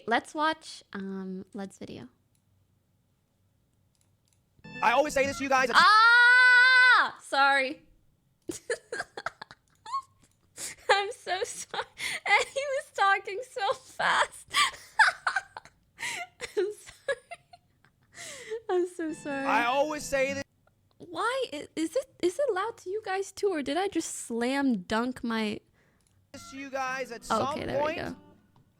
let's watch Led's video. I always say this to you guys. Ah! Sorry. I'm so sorry. And he was talking so fast. I'm sorry. I'm so sorry. I always say this. Why is it loud to you guys too, or did I just slam dunk my? To you guys at some Okay, there we point. go.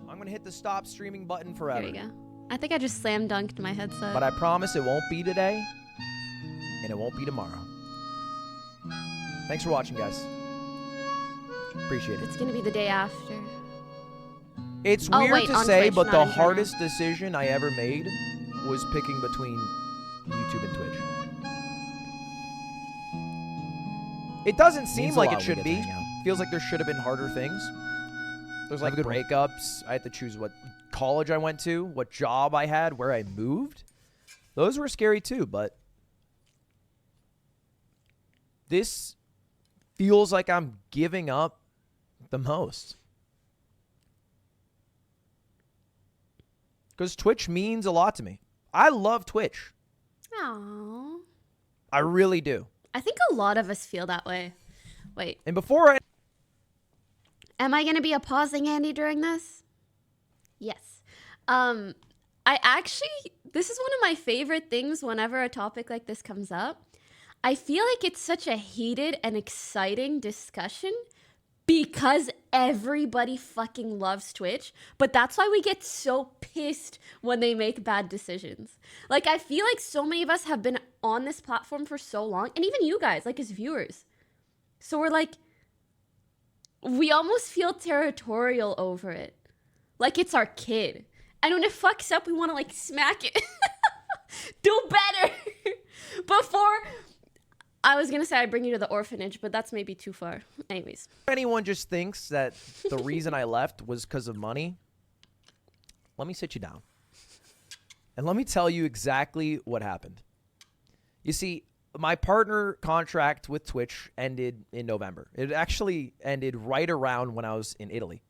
I'm gonna hit the stop streaming button forever. There we go. I think I just slam dunked my headset. But I promise it won't be today, and it won't be tomorrow. Thanks for watching, guys. Appreciate it. It's gonna be the day after. It's Oh, weird wait, to on say, Twitch, but not the in general. hardest decision I ever made was picking between YouTube and Twitch. It doesn't seem Means a like lot it when should we be. get to hang out. Feels like there should have been harder things. There's like Have a good one. breakups. I had to choose what college I went to, what job I had, where I moved. Those were scary too, but this feels like I'm giving up the most. Because Twitch means a lot to me. I love Twitch. Aww. I really do. I think a lot of us feel that way. Wait, And before I... am I gonna be a pausing Andy during this? Yes. I actually, this is one of my favorite things whenever a topic like this comes up. I feel like it's such a heated and exciting discussion because everybody fucking loves Twitch, but that's why we get so pissed when they make bad decisions. Like, I feel like so many of us have been on this platform for so long, and even you guys, like as viewers. So we're like, we almost feel territorial over it. Like it's our kid. And when it fucks up, we want to like smack it. Do better. Before, I was going to say I bring you to the orphanage, but that's maybe too far. Anyways. anyone just thinks that the reason I left was because of money, let me sit you down. And let me tell you exactly what happened. You see, my partner contract with Twitch ended in November. It actually ended right around when I was in Italy.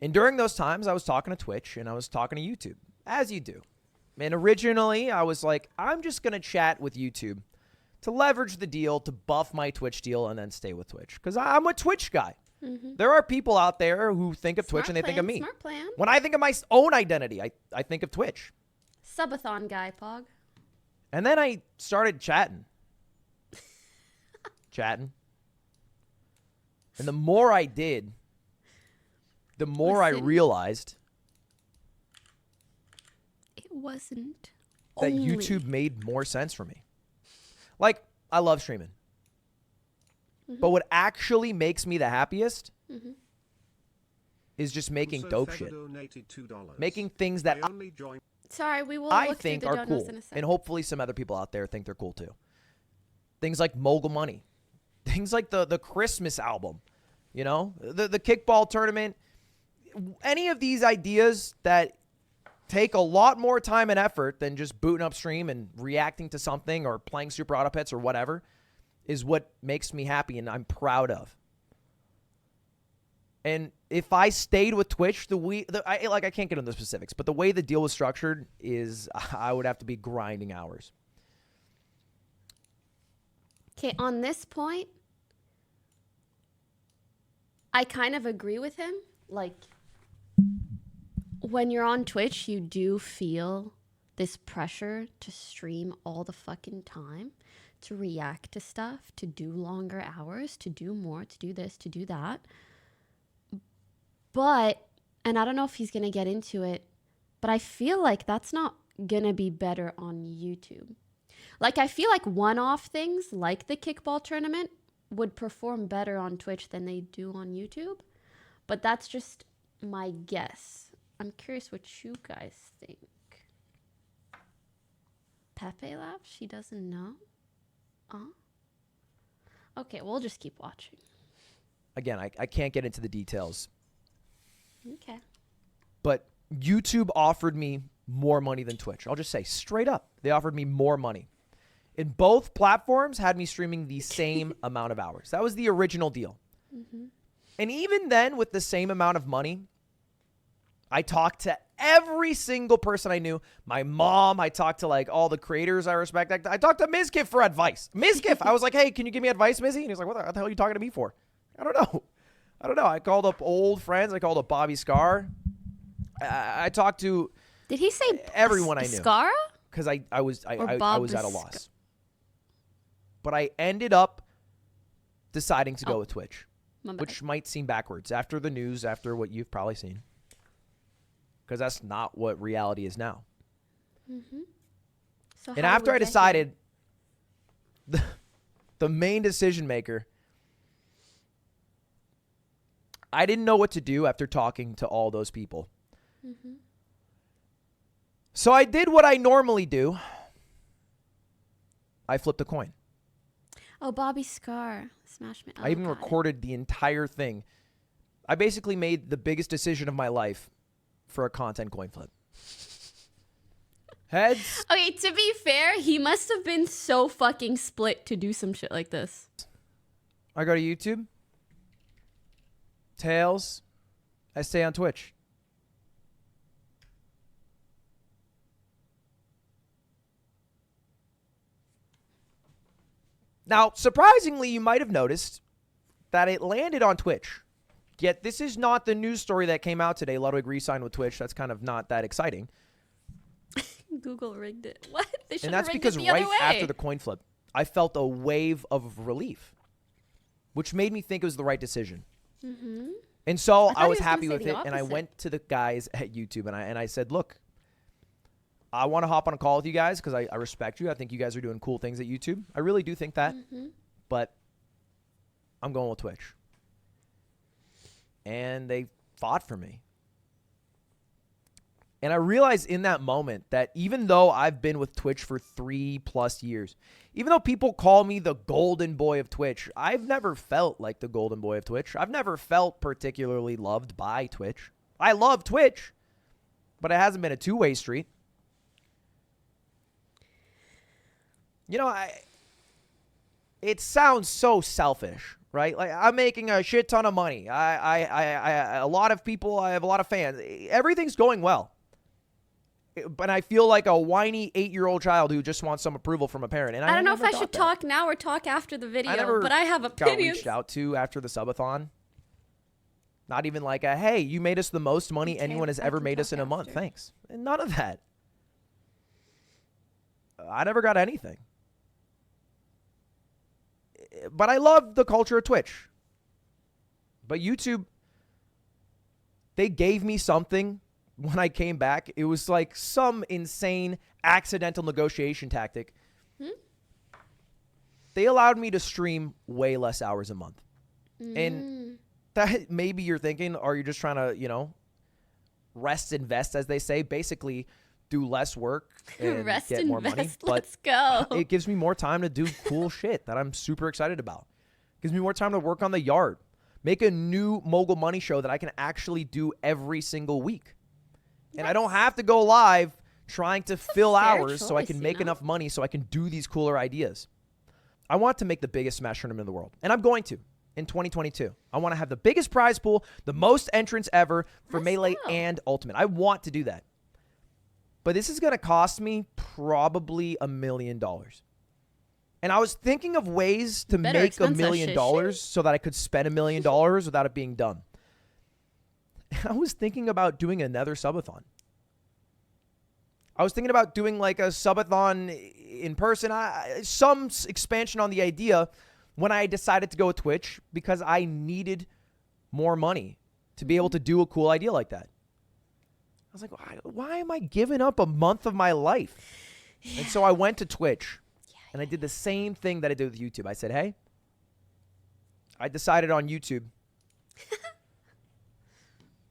And during those times, I was talking to Twitch and I was talking to YouTube, as you do. And originally, I was like, I'm just going to chat with YouTube to leverage the deal, to buff my Twitch deal, and then stay with Twitch. Because I'm a Twitch guy. Mm-hmm. There are people out there who think of Twitch Smart and they think of plan, me. Smart plan. When I think of my own identity, I think of Twitch. Subathon guy, Pog. And then I started chatting. And the more I did, the more I Listen. realized It wasn't that only. YouTube made more sense for me. Like, I love streaming. Mm-hmm. But what actually makes me the happiest Mm-hmm. is just making Also, dope Feather shit. donated $2. Making things that I only joined. Sorry, we will I look think through the are donuts cool. in a second. And hopefully some other people out there think they're cool too. Things like Mogul Money. Things like the Christmas album. You know? The kickball tournament. Any of these ideas that take a lot more time and effort than just booting up stream and reacting to something or playing Super Auto Pets or whatever is what makes me happy and I'm proud of. And if I stayed with Twitch, I can't get into the specifics, but the way the deal was structured is I would have to be grinding hours. Okay, on this point, I kind of agree with him. Like, when you're on Twitch, you do feel this pressure to stream all the fucking time, to react to stuff, to do longer hours, to do more, to do this, to do that. But, and I don't know if he's going to get into it, but I feel like that's not going to be better on YouTube. Like, I feel like one-off things like the kickball tournament would perform better on Twitch than they do on YouTube. But that's just my guess. I'm curious what you guys think. Pepe laughs? She doesn't know? Okay, we'll just keep watching. Again, I can't get into the details, Okay. but YouTube offered me more money than Twitch. I'll just say straight up, they offered me more money. And both platforms had me streaming the same amount of hours. That was the original deal. Mm-hmm. And even then, with the same amount of money, I talked to every single person I knew. My mom, I talked to like all the creators I respect. I talked to Mizkif for advice. Mizkif, I was like, hey, can you give me advice, Mizzy? And he's like, what the hell are you talking to me for? I don't know. I called up old friends. I called up Bobby Scar. I talked to Did he say everyone I knew. Scara? Because I was at a Scar? loss. But I ended up deciding to go with Twitch, which might seem backwards after the news, after what you've probably seen. Because that's not what reality is now. Mm-hmm. So and after I decided, the main decision maker, I didn't know what to do after talking to all those people. Mm-hmm. So I did what I normally do. I flipped a coin. Oh, Bobby Scar. Smash me. Oh, I even recorded the entire thing. I basically made the biggest decision of my life for a content coin flip. Heads. Okay, to be fair, he must have been so fucking split to do some shit like this. I go to YouTube. Tails. I stay on Twitch. Now, surprisingly, you might have noticed that it landed on Twitch. Yet this is not the news story that came out today. Ludwig re-signed with Twitch. That's kind of not that exciting. Google rigged it. What? They should And have that's rigged because it the other right way. after the coin flip, I felt a wave of relief, which made me think it was the right decision. Mm-hmm. And so I was happy with it, and I went to the guys at YouTube, and I said, look, I want to hop on a call with you guys because I respect you. I think you guys are doing cool things at YouTube. I really do think that. Mm-hmm. But I'm going with Twitch. And they fought for me. And I realized in that moment that even though I've been with Twitch for 3+ years, even though people call me the golden boy of Twitch, I've never felt like the golden boy of Twitch. I've never felt particularly loved by Twitch. I love Twitch, but it hasn't been a two-way street. You know, it sounds so selfish, right? Like, I'm making a shit ton of money. A lot of people, I have a lot of fans. Everything's going well. But I feel like a whiny 8-year-old child who just wants some approval from a parent. And I don't know if I should talk now or talk after the video, but I have opinions. Got reached out to after the subathon. Not even like a, hey, you made us the most money anyone has ever made us in a month. Thanks. And none of that. I never got anything. But I love the culture of Twitch. But YouTube, they gave me something when I came back. It was like some insane accidental negotiation tactic. They allowed me to stream way less hours a month. And that maybe you're thinking, are you just trying to, rest, invest, as they say, basically do less work and Rest, get more money. But let's go. It gives me more time to do cool shit that I'm super excited about. It gives me more time to work on the yard. Make a new mogul money show that I can actually do every single week. And I don't have to go live trying to fill hours so I can make enough money so I can do these cooler ideas. I want to make the biggest Smash tournament in the world. And I'm going to in 2022. I want to have the biggest prize pool, the most entrants ever for Melee and Ultimate. I want to do that. But this is going to cost me probably $1 million. And I was thinking of ways to make $1 million so that I could spend $1 million without it being done. I was thinking about doing another subathon. I was thinking about doing like a subathon in person, some expansion on the idea when I decided to go with Twitch because I needed more money to be able to do a cool idea like that. I was like, why am I giving up a month of my life? Yeah. And so I went to Twitch and I did the same thing that I did with YouTube. I said, hey, I decided on YouTube.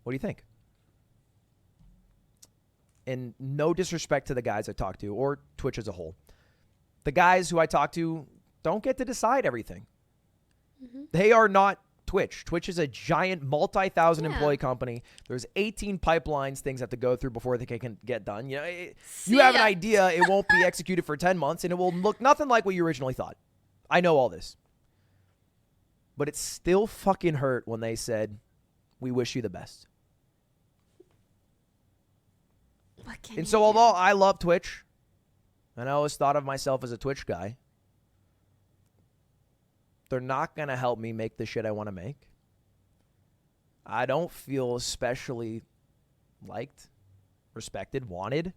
What do you think? And no disrespect to the guys I talk to or Twitch as a whole. The guys who I talk to don't get to decide everything. Mm-hmm. They are not Twitch. Twitch is a giant multi-thousand employee company. There's 18 pipelines things have to go through before they can get done. You have an idea, it won't be executed for 10 months, and it will look nothing like what you originally thought. I know all this. But it still fucking hurt when they said, we wish you the best. And so although I love Twitch, and I always thought of myself as a Twitch guy, they're not going to help me make the shit I want to make. I don't feel especially liked, respected, wanted.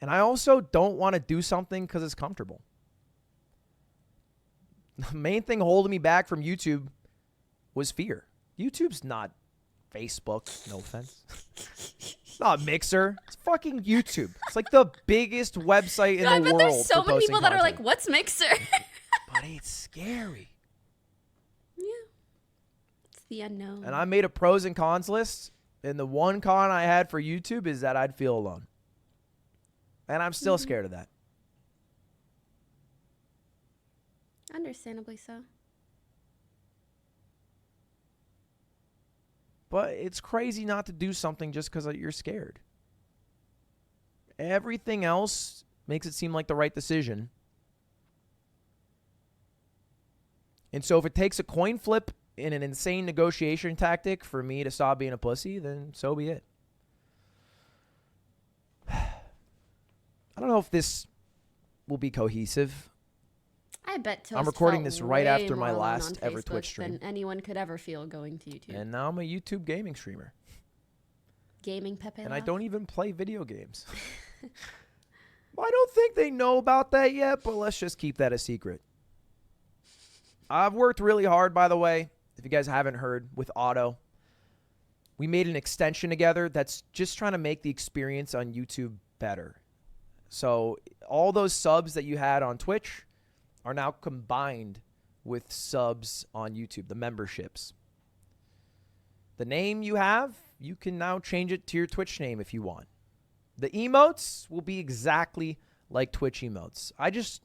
And I also don't want to do something because it's comfortable. The main thing holding me back from YouTube was fear. YouTube's not Facebook, no offense. It's not Mixer. It's fucking YouTube. It's like the biggest website in the world. There's so many people that are content. like, "What's Mixer?" But it's scary. Yeah, it's the unknown. And I made a pros and cons list, and the one con I had for YouTube is that I'd feel alone. And I'm still scared of that. Understandably so. But it's crazy not to do something just because you're scared. Everything else makes it seem like the right decision. And so if it takes a coin flip in an insane negotiation tactic for me to stop being a pussy, then so be it. I don't know if this will be cohesive. I bet Toast I'm recording felt this right way after my more alone last on ever Facebook Twitch stream. than anyone could ever feel going to YouTube. And now I'm a YouTube gaming streamer. Gaming Pepe. And I don't even play video games. I don't think they know about that yet, but let's just keep that a secret. I've worked really hard, by the way, if you guys haven't heard, with Otto. We made an extension together that's just trying to make the experience on YouTube better. So all those subs that you had on Twitch are now combined with subs on YouTube, the memberships. The name you have, you can now change it to your Twitch name if you want. The emotes will be exactly like Twitch emotes. I just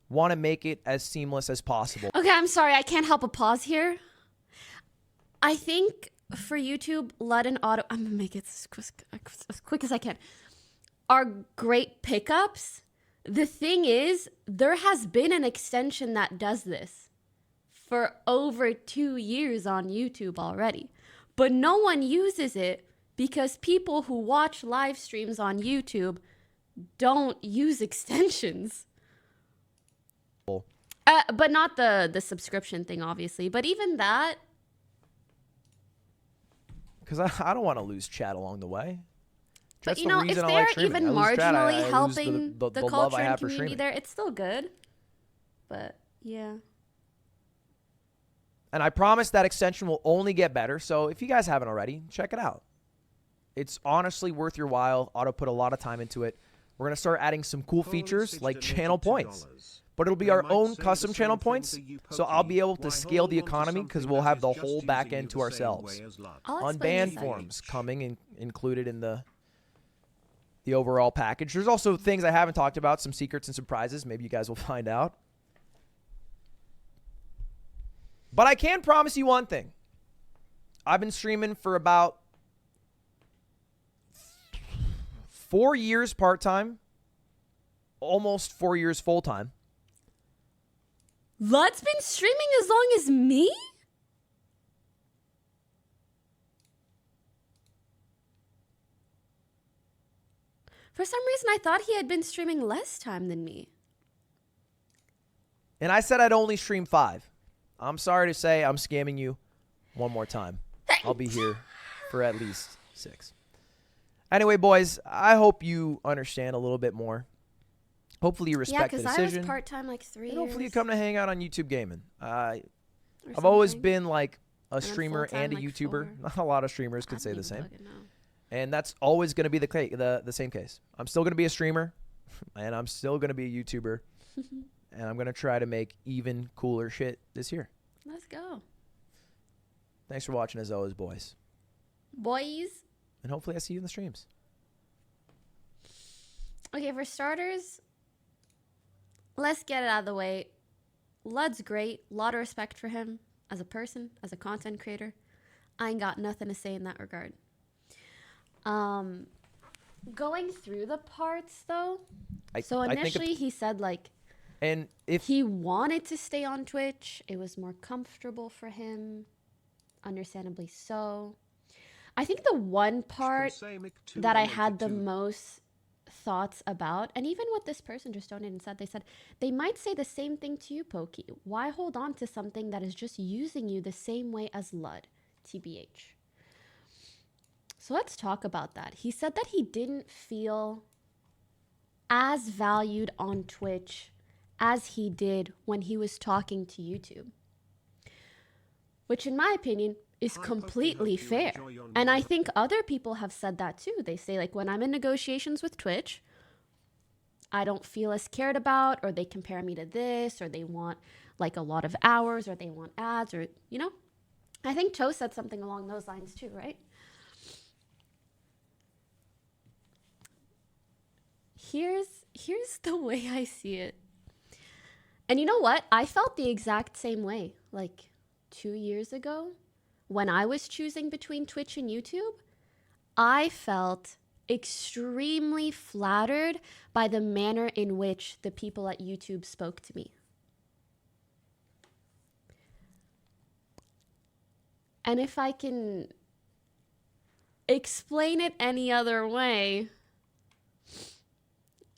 want to make it as seamless as possible. Okay, I'm sorry. I can't help a pause here. I think for YouTube, Lud and Otto, I'm going to make it as quick as I can, are great pickups. The thing is, there has been an extension that does this for over 2 years on YouTube already. But no one uses it because people who watch live streams on YouTube don't use extensions. But not the subscription thing, obviously. But even that. Because I don't want to lose chat along the way. But That's you know, if they're even marginally helping the culture and community there, it's still good. But yeah. And I promise that extension will only get better. So if you guys haven't already, check it out. It's honestly worth your while. Otto put a lot of time into it. We're going to start adding some cool features like channel points. But it'll be our own custom channel points. So I'll be able to scale the economy because we'll have the whole back end to ourselves. Unbanned forms coming included in the overall package. There's also things I haven't talked about, some secrets and surprises. Maybe you guys will find out. But I can promise you one thing. I've been streaming for about 4 years part-time, almost 4 years full-time. Lud's been streaming as long as me? For some reason, I thought he had been streaming less time than me. And I said I'd only stream 5. I'm sorry to say I'm scamming you one more time. I'll be here for at least 6. Anyway, boys, I hope you understand a little bit more. Hopefully you respect the decision. Yeah, because I was part-time like 3 years. And hopefully you come to hang out on YouTube Gaming. I've always been like a streamer and a YouTuber. Not a lot of streamers can say the same. And that's always going to be the same case. I'm still going to be a streamer, and I'm still going to be a YouTuber, and I'm going to try to make even cooler shit this year. Let's go. Thanks for watching as always, boys. Boys. And hopefully I see you in the streams. Okay, for starters, let's get it out of the way. Lud's great. A lot of respect for him as a person, as a content creator. I ain't got nothing to say in that regard. Going through the parts though. So initially he said like, and if he wanted to stay on Twitch, it was more comfortable for him. Understandably so. I think the one part that I had the most thoughts about, and even what this person just donated and said, they said they might say the same thing to you, Pokey. Why hold on to something that is just using you the same way as Lud, TBH? So let's talk about that. He said that he didn't feel as valued on Twitch as he did when he was talking to YouTube, which in my opinion is completely fair. And I think other people have said that too. They say, like, when I'm in negotiations with Twitch, I don't feel as cared about, or they compare me to this, or they want like a lot of hours, or they want ads, or, you know, I think Cho said something along those lines too, right? Here's the way I see it. And you know what? I felt the exact same way like 2 years ago when I was choosing between Twitch and YouTube. I felt extremely flattered by the manner in which the people at YouTube spoke to me. And if I can explain it any other way,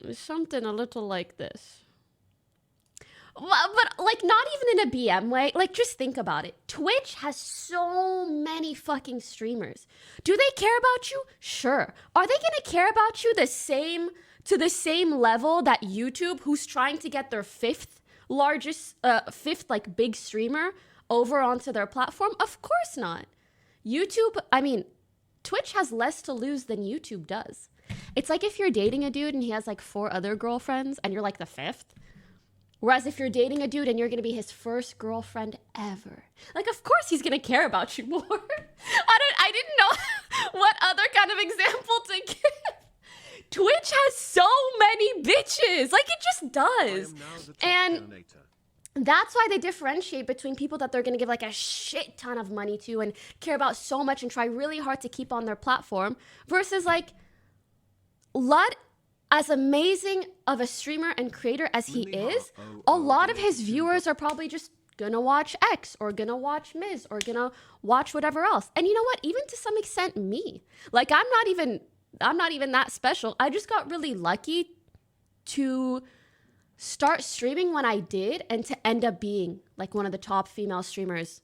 it's something a little like this. But like, not even in a BM way. Like, just think about it. Twitch has so many fucking streamers. Do they care about you? Sure. Are they gonna care about you to the same level that YouTube, who's trying to get their fifth like big streamer over onto their platform? Of course not. Twitch has less to lose than YouTube does. It's like if you're dating a dude and he has like 4 other girlfriends and you're like the 5th. Whereas if you're dating a dude and you're going to be his first girlfriend ever, like, of course he's going to care about you more. I didn't know what other kind of example to give. Twitch has so many bitches. Like, it just does. And that's why they differentiate between people that they're going to give like a shit ton of money to and care about so much and try really hard to keep on their platform, versus like Lud, as amazing of a streamer and creator as he is, a lot of his viewers are probably just gonna watch X or gonna watch Miz or gonna watch whatever else. And you know what? Even to some extent, me. Like, I'm not even that special. I just got really lucky to start streaming when I did and to end up being like one of the top female streamers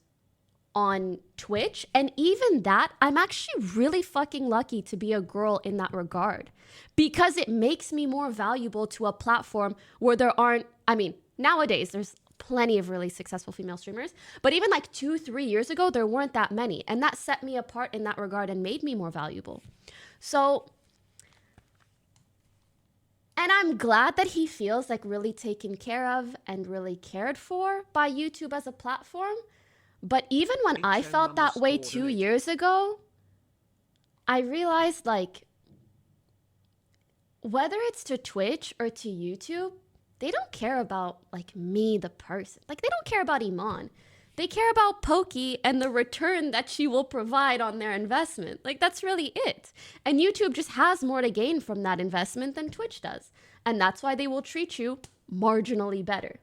on Twitch. And even that, I'm actually really fucking lucky to be a girl in that regard, because it makes me more valuable to a platform where there aren't, nowadays there's plenty of really successful female streamers, but even like 2-3 years ago, there weren't that many. And that set me apart in that regard and made me more valuable. So, and I'm glad that he feels like really taken care of and really cared for by YouTube as a platform. But even when I felt that way 2 years ago, I realized, like, whether it's to Twitch or to YouTube, they don't care about like me, the person. Like, they don't care about Iman. They care about Pokey and the return that she will provide on their investment. Like, that's really it. And YouTube just has more to gain from that investment than Twitch does. And that's why they will treat you marginally better.